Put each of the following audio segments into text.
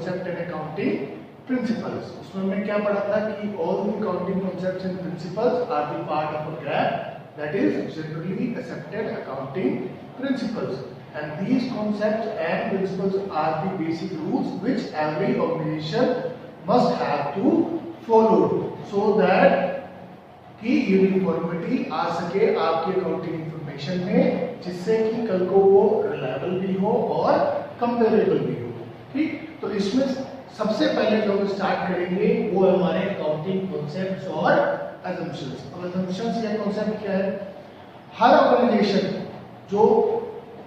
concept and accounting principles. उसमें हमने क्या पढ़ा था कि all the accounting concepts and principles are the part of a GAAP, that is generally accepted accounting principles, and these concepts and principles are the basic rules which every organization must have to follow so that कि uniformity आ सके आपके accounting information में, जिससे कि कल को वो reliable भी हो और कंपेरेबल भी हो। ठीक, तो इसमें सबसे पहले जो हम स्टार्ट करेंगे वो हमारे अकाउंटिंग कॉन्सेप्ट्स और असम्पशंस। अब असम्पशंस या कॉन्सेप्ट क्या है? हर ऑर्गेनाइजेशन जो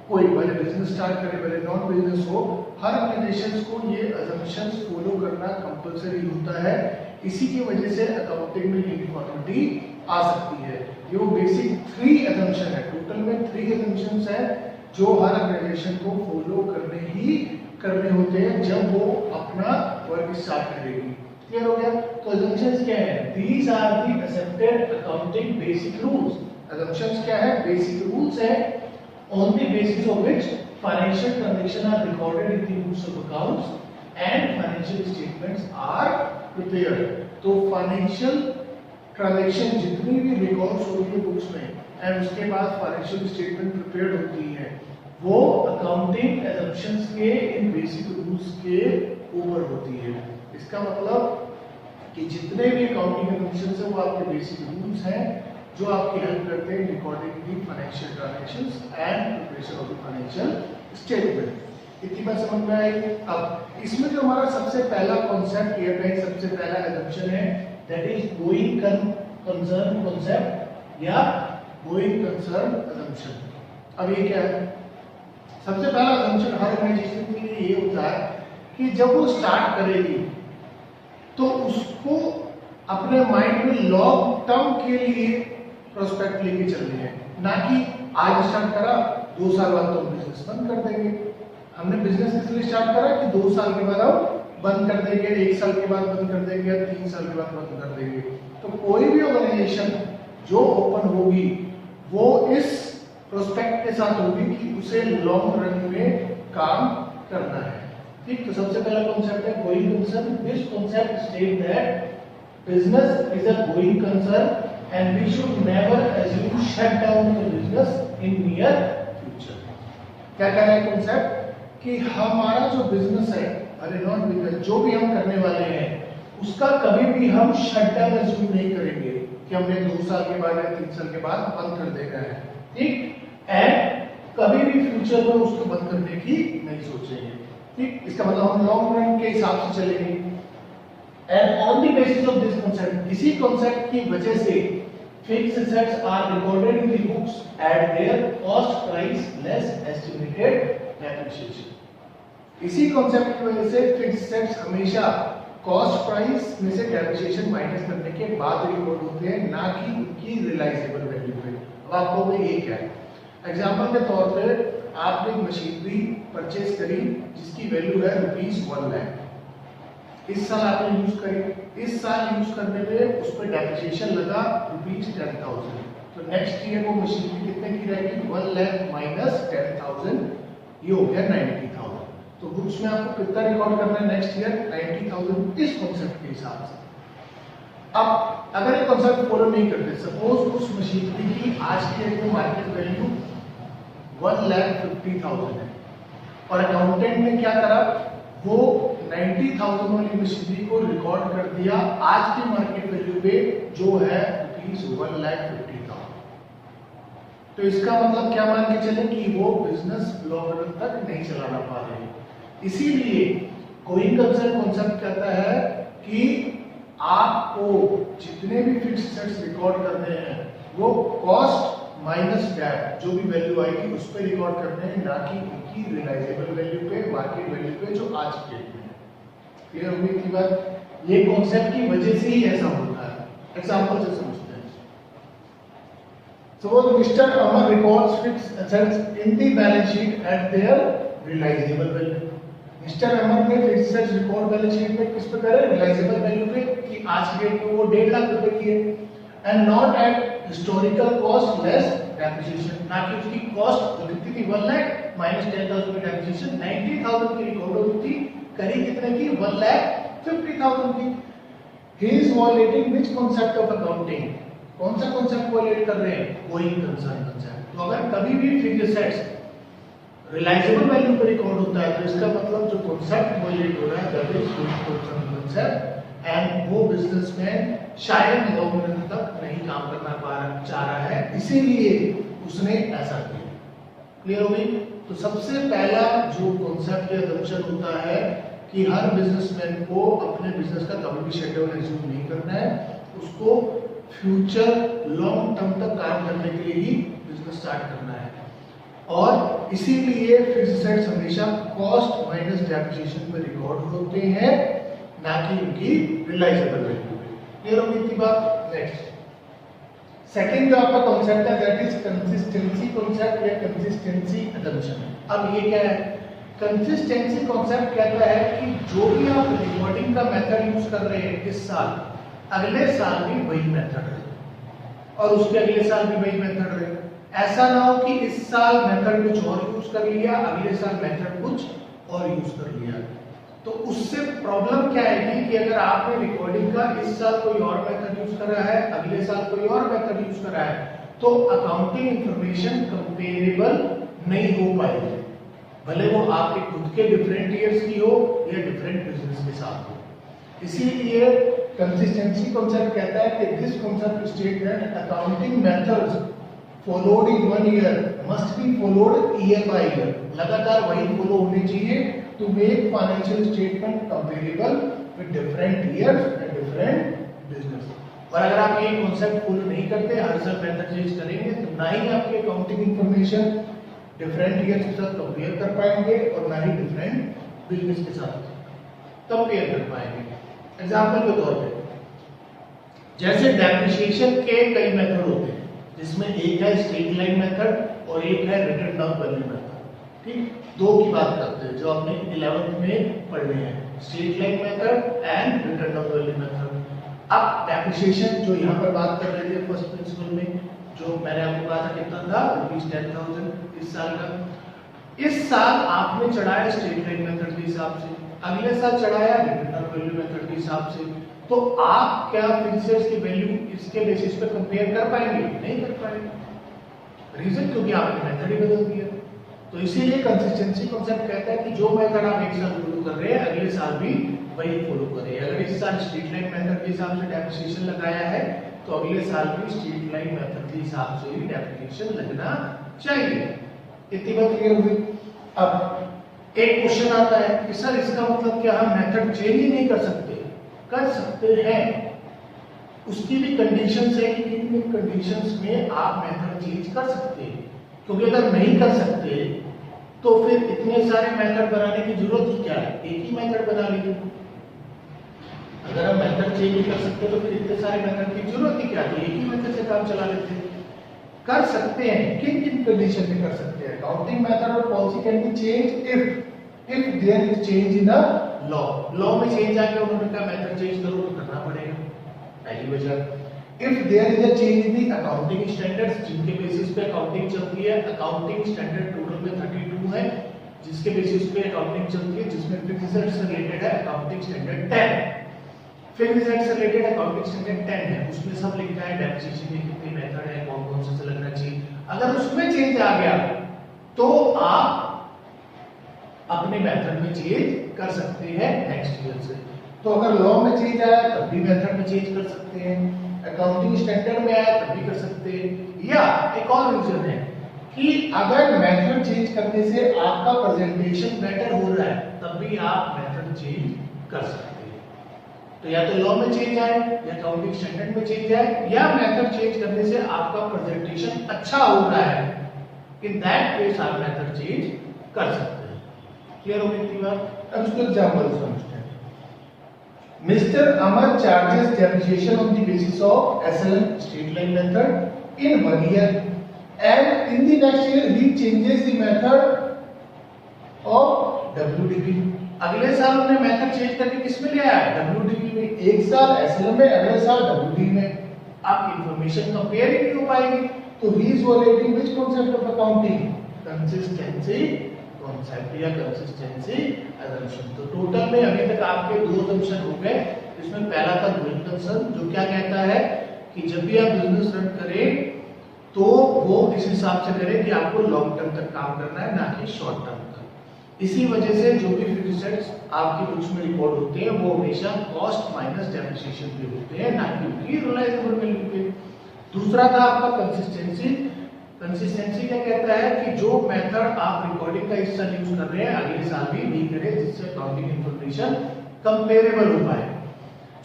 कोई भले बिजनेस स्टार्ट करे भले नॉन बिजनेस हो, हर ऑर्गेनाइजेशन को ये असम्पशंस फॉलो करना कंपलसरी होता है। इसी की वजह से अकाउंटिंग में यूनिफॉर्मिटी आ सकती है। ये वो बेसिक 3 असम्पशन है, टोटल में 3 असम्पशंस है जो हर ऑर्गेनाइजेशन को फॉलो करने होते हैं जब वो अपना वर्क स्टार्ट करेगी। क्लियर हो गया? तो असम्पशंस क्या है? These are the accepted accounting basic rules. Assumptions क्या है? बेसिक रूल्स है on the basis of which financial transactions are recorded in the books of accounts and financial statements are prepared। तो financial transaction जितनी भी records होती है books में and उसके बाद फाइनेंशियल स्टेटमेंट प्रिपेयर्ड होती है, वो अकाउंटिंग असम्पशंस के इन बेसिक रूल्स के ऊपर होती है। इसका मतलब कि जितने भी अकाउंटिंग असम्पशंस हैं वो आपके बेसिक रूल्स हैं जो आपकी हेल्प करते हैं recording the financial transactions and preparation of the financial statement. इतनी बात समझ में आई? अब इसमें जो हमारा सबसे पहला कॉन्सेप्ट ये है, सबसे पहला असम्पशन है, that is going concern concept या गोइंग कंसर्न असम्पशन। अब ये क्या है? सबसे पहला असम्पशन हर ऑर्गेनाइजेशन के लिए ये होता है कि जब वो स्टार्ट करेगी तो उसको अपने माइंड में लॉन्ग टर्म के लिए प्रोस्पेक्ट लेके चलनी है, ना कि आज स्टार्ट करा 2 साल बाद तो बिजनेस बंद कर देंगे। हमने बिजनेस इसलिए स्टार्ट करा कि 2 साल के बाद हम बंद कर देंगे, 1 साल के बाद बंद कर देंगे, 3 साल के बाद बंद कर देंगे। तो कोई भी ऑर्गेनाइजेशन जो ओपन होगी वो इस प्रोस्पेक्ट के साथ होगी कि उसे लॉन्ग रन में काम करना है। ठीक, तो सबसे पहला कॉन्सेप्ट है going concern. This concept state that business is a going concern and we should never assume shut down the business in near future। क्या कह रहा है कॉन्सेप्ट कि हमारा जो बिजनेस है, अरे नॉट बिजनेस, जो भी हम करने वाले हैं उसका कभी भी हम शट डाउन एज्यूम नहीं करेंगे कि हमने 2 साल के बाद या 3 साल के बाद बंद कर देना है। ठीक, एंड कभी भी फ्यूचर में उसको बंद करने की नहीं सोचेंगे। ठीक, इसका मतलब हम लॉन्ग रन के हिसाब से चलेंगे। And on the basis of this concept, इसी concept की वजह से fixed assets are recorded in the books at their cost price less estimated depreciation। इसी concept की वजह से fixed assets हमेशा cost price में से depreciation माइनस करने के बाद रिकॉर्ड होते हैं, ना कि उनकी रियलाइजेबल वैल्यू पे। अब आपको वो ये क्या है? एग्जाम्पल के तौर पे आपने एक मशीनरी परचेज करी जिसकी वैल्यू है ₹1 लाख। इस साल आपने यूज करी, इस साल यूज करने पे उस पर डेप्रिसिएशन लगा ₹10,000। तो नेक्स्ट ईयर वो मशीनरी कितने की रहेगी? 1 लाख माइनस 10,000, ये हो गया 90,000। तो बुक्स में आपको कितना रिकॉर्ड करना है नेक्स्ट ईयर? 90,000 इस कॉन्सेप्ट के हिसाब से। अब अगर ये कॉन्सेप्ट फॉलो नहीं करते, सपोज उस मशीनरी की आज की डेट में मार्केट वैल्यू 1,50,000 है और अकाउंटेंट ने क्या करा, वो 90,000 वाली मशीनरी को रिकॉर्ड कर दिया आज की मार्केट वैल्यू पे जो है ₹1,50,000। तो इसका मतलब क्या मान के चले कि वो बिजनेस लॉन्ग रन तक नहीं चलाना पा रहे। इसीलिए गोइंग कंसर्न कॉन्सेप्ट कहता है कि आपको जितने भी फिक्स्ड एसेट्स रिकॉर्ड करने हैं वो कॉस्ट माइनस डेट जो भी वैल्यू आएगी उस पर रिकॉर्ड करने हैं, ना कि उनकी रियलाइजेबल वैल्यू पे, मार्केट वैल्यू पे जो आज की डेट में है। क्लियर हो गई थी बात? ये कॉन्सेप्ट की वजह से ही ऐसा होता है। एग्जांपल से समझते हैं। Suppose mister Amar records fixed assets in the balance sheet at their realisable value. Mister Amar ने fixed assets record balance sheet में किस पे करे? रियलाइजेबल वैल्यू पे, कि आज की डेट में वो 1.5 लाख रुपए की है, and not at historical cost less depreciation, ना कि उसकी कॉस्ट जो कितनी थी 1 लाख माइनस 10,000 की डेप्रिसिएशन 90,000 की रिकॉर्ड होती थी करी कितने की? 1,50,000 की। He is violating which concept of accounting? कौन सा कॉन्सेप्ट वायलेट कर रहे हैं? Going concern concept. तो अगर कभी भी फिक्स्ड एसेट्स रिलाइजेबल वैल्यू पर रिकॉर्ड होता है तो इसका मतलब जो कॉन्सेप्ट वायलेट हो रहा है that is going concern concept, and वो बिजनेसमैन शायद लॉन्ग रन तक नहीं काम करना चाह रहा है, इसीलिए उसने ऐसा किया। क्लियर हो गई? तो सबसे पहला जो कॉन्सेप्ट या असम्पशन होता है कि हर बिजनेसमैन को अपने बिजनेस का कभी भी शेड्यूल एज्यूम नहीं करना है, उसको फ्यूचर लॉन्ग टर्म तक काम करने के लिए ही बिजनेस स्टार्ट करना है। और इसीलिए फिक्स्ड एसेट्स हमेशा कॉस्ट माइनस डेप्रिसिएशन में रिकॉर्ड होते हैं, ना कि उनकी रियलाइजेबल वैल्यू में। क्लियर हो गई थी बात? नेक्स्ट सेकंड जो आपका कॉन्सेप्ट है दैट इज कंसिस्टेंसी कॉन्सेप्ट या कंसिस्टेंसी असम्पशन। अब ये क्या है? कंसिस्टेंसी कॉन्सेप्ट कहता है कि जो भी आप रिकॉर्डिंग का मेथड यूज कर रहे हैं इस साल, अगले साल भी वही मेथड रहे और उसके अगले साल भी वही मेथड रहे। ऐसा ना हो कि इस साल मेथड कुछ और यूज कर लिया, अगले साल मेथड कुछ और यूज कर लिया। तो उससे प्रॉब्लम क्या आएगी कि अगर आपने रिकॉर्डिंग का इस साल कोई और मेथड यूज कर रहा है, अगले साल कोई और मेथड यूज कर रहा है, तो अकाउंटिंग इंफॉर्मेशन कंपेरेबल नहीं हो पाएगी, भले वो आपके खुद के डिफरेंट ईयर्स की हो या डिफरेंट बिजनेस के साथ हो। इसीलिए कंसिस्टेंसी कॉन्सेप्ट कहता है कि this concept state that accounting methods followed in one year must be followed year by year. लगातार वही फॉलो होने चाहिए to make financial statement comparable with different years and different business. और अगर आप ये कॉन्सेप्ट फॉलो नहीं करते, हर साल मेथड चेंज करेंगे, तो ना ही आपकी अकाउंटिंग इंफॉर्मेशन डिफरेंट ईयर्स के साथ कंपेयर कर पाएंगे और ना ही डिफरेंट बिजनेस के साथ कंपेयर कर पाएंगे। एग्जांपल के तौर पे जैसे डेप्रिसिएशन के कई मेथड होते हैं, जिसमें एक है स्ट्रेट लाइन मेथड और एक है रिटन डाउन वैल्यू मेथड। ठीक, दो की बात करते हैं जो आपने 11th में पढ़ने हैं, straight line method and written down value method. अब डेप्रिसिएशन जो यहाँ पर बात कर रहे थे फर्स्ट प्रिंसिपल में, जो मैंने आपको कहा था कितना था, ₹10,000 इस साल का। इस साल आपने चढ़ाया स्ट्रेट लाइन मेथड के हिसाब से, अगले साल चढ़ाया रिटन डाउन वैल्यू मेथड के हिसाब से, तो आप क्या फिक्सेस की वैल्यू इसके बेसिस पे कंपेयर कर पाएंगे? नहीं कर पाएंगे। रीजन क्योंकि आपने मेथड ही बदल दिया। तो इसीलिए कंसिस्टेंसी कॉन्सेप्ट कहता है कि जो मेथड आप एक साल फॉलो कर रहे हैं, अगले साल भी वही फॉलो करें। अगर इस साल स्ट्रेट लाइन मेथड के हिसाब से डेप्रिसिएशन लगाया है, तो अगले साल भी स्ट्रेट लाइन मेथड के हिसाब से ही डेप्रिसिएशन लगना चाहिए। इतनी बात क्लियर हुई? अब एक क्वेश्चन आता है कि सर इसका मतलब क्या हम मेथड चेंज ही नहीं कर सकते? कर सकते हैं, उसकी भी कंडीशंस है कि किन कंडीशंस में आप मेथड चेंज कर सकते हैं। क्योंकि अगर नहीं कर सकते तो फिर इतने सारे मेथड बनाने की जरूरत ही क्या है? एक ही मेथड बना लीजिए। अगर हम मेथड चेंज नहीं कर सकते तो फिर इतने सारे मेथड की जरूरत ही क्या थी? एक ही मेथड से काम चला लेते हैं। कर सकते हैं, किन किन कंडीशन में कर सकते हैं? अकाउंटिंग मेथड और policy can be change if there is change in the law में चेंज आ गया, उन्होंने कहा मेथड चेंज करो तो करना पड़ेगा, पहली वजह। If there is a change in the accounting standards, जिनके बेसिस पे अकाउंटिंग चलती है, अकाउंटिंग स्टैंडर्ड टोटल में 32 है, जिसके बेसिस पे अकाउंटिंग चलती है, जिसमें फिक्स्ड एसेट्स से रिलेटेड है अकाउंटिंग स्टैंडर्ड 10, फिक्स्ड एसेट्स से रिलेटेड अकाउंटिंग स्टैंडर्ड 10 है, उसमें सब लिखा है डेप्रिसिएशन के कितने मेथड है, कौन कौन से लगना चाहिए। अगर उसमें चेंज आ गया तो आप अपने मेथड में चेंज कर सकते हैं नेक्स्ट ईयर से। तो अगर लॉ में चेंज आया तब भी मेथड में चेंज कर सकते हैं, अकाउंटिंग स्टैंडर्ड में आया तब भी कर सकते हैं। या एक और रीजन है कि अगर मेथड चेंज करने से आपका प्रेजेंटेशन बेटर हो रहा है तब भी आप मेथड चेंज कर सकते हैं। तो या तो लॉ में चेंज आए या अकाउंटिंग स्टैंडर्ड में चेंज आए या मेथड चेंज करने से आपका प्रेजेंटेशन अच्छा हो रहा है, इन दैट केस आप मेथड चेंज कर सकते हैं। क्लियर हो गई बात? अब इसको एग्जांपल समझते हैं। Mister Amar charges depreciation on the basis of SLM straight line method in 1 year and in the next year he changes the method of WDP. अगले साल उन्होंने मेथड चेंज करके किस में ले आया? डब्ल्यूडीपी में। एक साल एसएलएम में, अगले साल डब्ल्यूडीपी में। आप इंफॉर्मेशन कंपेयर ही नहीं हो पाएगी। तो he is violating which concept of accounting? Consistency concept या कंसिस्टेंसी assumption। तो टोटल में अभी तक आपके 2 assumption हो गए। इसमें पहला था गोइंग कंसर्न, जो क्या कहता है कि जब भी आप बिजनेस रन करें तो वो इस हिसाब से करें कि आपको लॉन्ग टर्म तक काम करना है, ना कि शॉर्ट टर्म तक। इसी वजह से जो भी फिक्स्ड एसेट्स आपकी बुक्स में रिकॉर्ड होते हैं वो हमेशा कॉस्ट माइनस डेप्रिसिएशन पे होते हैं, ना कि उनकी रियलाइजेबल वैल्यू पे। दूसरा था आपका कंसिस्टेंसी। कंसिस्टेंसी क्या कहता है कि जो मेथड आप रिकॉर्डिंग का हिस्सा यूज कर रहे हैं अगले साल भी नहीं करें, जिससे अकाउंटिंग इंफॉर्मेशन कंपेरेबल हो पाए।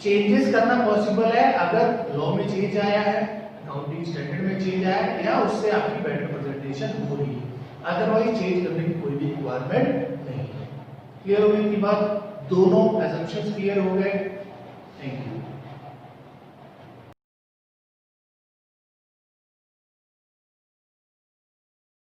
चेंजेस करना पॉसिबल है अगर लॉ में चेंज आया है, अकाउंटिंग स्टैंडर्ड में चेंज आया है, या उससे आपकी बेटर प्रेजेंटेशन हो रही है। अदरवाइज चेंज करने की कोई भी रिक्वायरमेंट नहीं है। क्लियर हो गई की बात? दोनों assumptions क्लियर हो गए? Thank you.